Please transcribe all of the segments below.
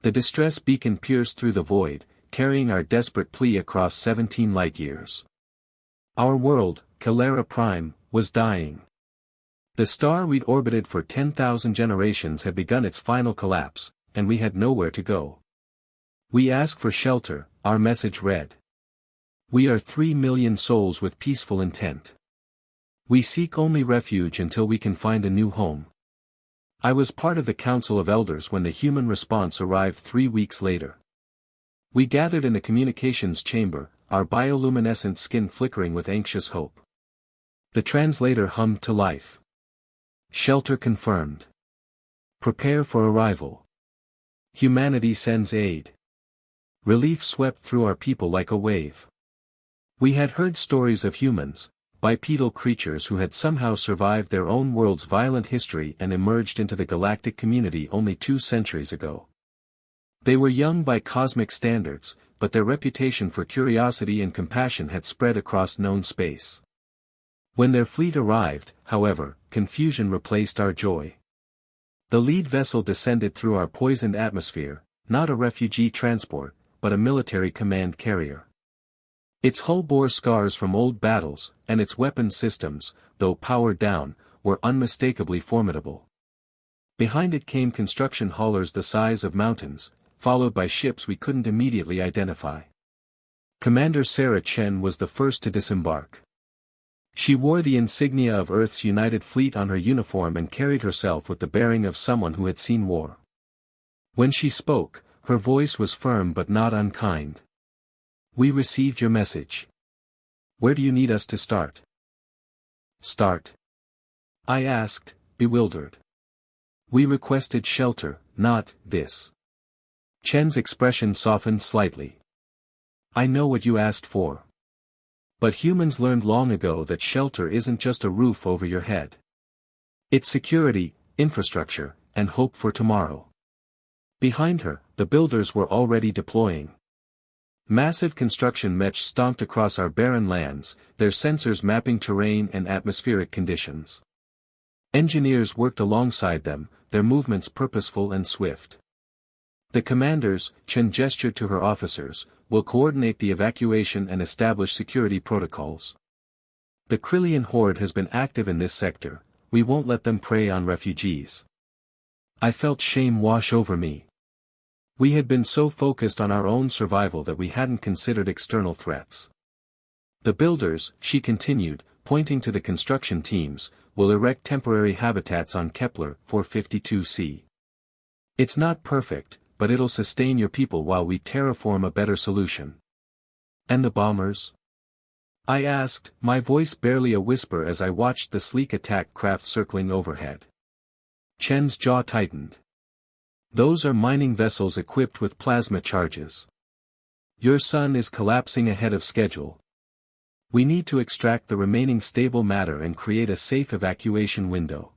The distress beacon pierced through the void, carrying our desperate plea across 17 light-years. Our world, Calera Prime, was dying. The star we'd orbited for 10,000 generations had begun its final collapse, and we had nowhere to go. We ask for shelter, our message read. We are 3 million souls with peaceful intent. We seek only refuge until we can find a new home. I was part of the Council of Elders when the human response arrived 3 weeks later. We gathered in the communications chamber, our bioluminescent skin flickering with anxious hope. The translator hummed to life. Shelter confirmed. Prepare for arrival. Humanity sends aid. Relief swept through our people like a wave. We had heard stories of humans, bipedal creatures who had somehow survived their own world's violent history and emerged into the galactic community only 2 centuries ago. They were young by cosmic standards, but their reputation for curiosity and compassion had spread across known space. When their fleet arrived, however, confusion replaced our joy. The lead vessel descended through our poisoned atmosphere, not a refugee transport, but a military command carrier. Its hull bore scars from old battles, and its weapons systems, though powered down, were unmistakably formidable. Behind it came construction haulers the size of mountains, followed by ships we couldn't immediately identify. Commander Sarah Chen was the first to disembark. She wore the insignia of Earth's United Fleet on her uniform and carried herself with the bearing of someone who had seen war. When she spoke, her voice was firm but not unkind. We received your message. Where do you need us to start? Start? I asked, bewildered. We requested shelter, not this. Chen's expression softened slightly. I know what you asked for. But humans learned long ago that shelter isn't just a roof over your head. It's security, infrastructure, and hope for tomorrow. Behind her, the builders were already deploying. Massive construction mesh stomped across our barren lands, their sensors mapping terrain and atmospheric conditions. Engineers worked alongside them, their movements purposeful and swift. The commanders, Chen gestured to her officers, will coordinate the evacuation and establish security protocols. The Krillian horde has been active in this sector, we won't let them prey on refugees. I felt shame wash over me. We had been so focused on our own survival that we hadn't considered external threats. The builders, she continued, pointing to the construction teams, will erect temporary habitats on Kepler 452c. It's not perfect, but it'll sustain your people while we terraform a better solution. And the bombers? I asked, my voice barely a whisper as I watched the sleek attack craft circling overhead. Chen's jaw tightened. Those are mining vessels equipped with plasma charges. Your sun is collapsing ahead of schedule. We need to extract the remaining stable matter and create a safe evacuation window.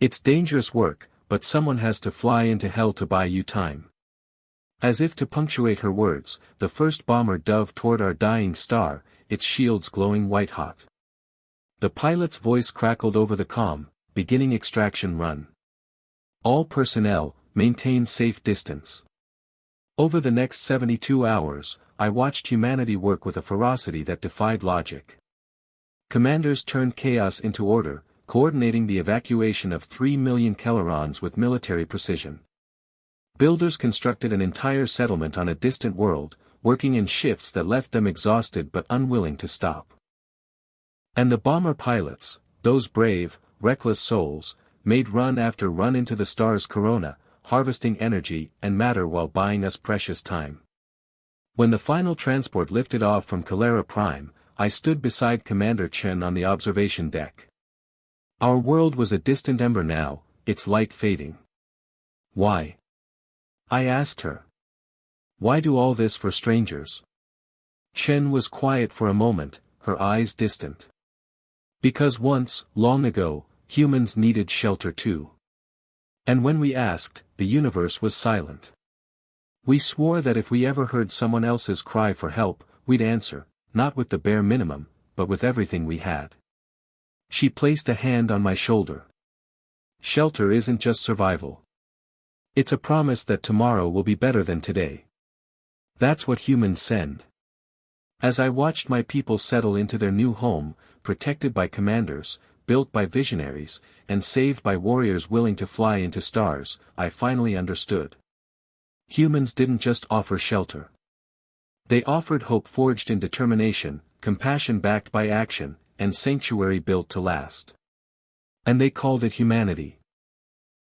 It's dangerous work, but someone has to fly into hell to buy you time. As if to punctuate her words, the first bomber dove toward our dying star, its shields glowing white-hot. The pilot's voice crackled over the comm, beginning extraction run. All personnel, maintain safe distance. Over the next 72 hours, I watched humanity work with a ferocity that defied logic. Commanders turned chaos into order, coordinating the evacuation of 3 million Kellerons with military precision. Builders constructed an entire settlement on a distant world, working in shifts that left them exhausted but unwilling to stop. And the bomber pilots, those brave, reckless souls, made run after run into the star's corona, harvesting energy and matter while buying us precious time. When the final transport lifted off from Calera Prime, I stood beside Commander Chen on the observation deck. Our world was a distant ember now, its light fading. Why? I asked her. Why do all this for strangers? Chen was quiet for a moment, her eyes distant. Because once, long ago, humans needed shelter too. And when we asked, the universe was silent. We swore that if we ever heard someone else's cry for help, we'd answer, not with the bare minimum, but with everything we had. She placed a hand on my shoulder. Shelter isn't just survival. It's a promise that tomorrow will be better than today. That's what humans send. As I watched my people settle into their new home, protected by commanders, built by visionaries, and saved by warriors willing to fly into stars, I finally understood. Humans didn't just offer shelter. They offered hope forged in determination, compassion backed by action, and sanctuary built to last. And they called it humanity.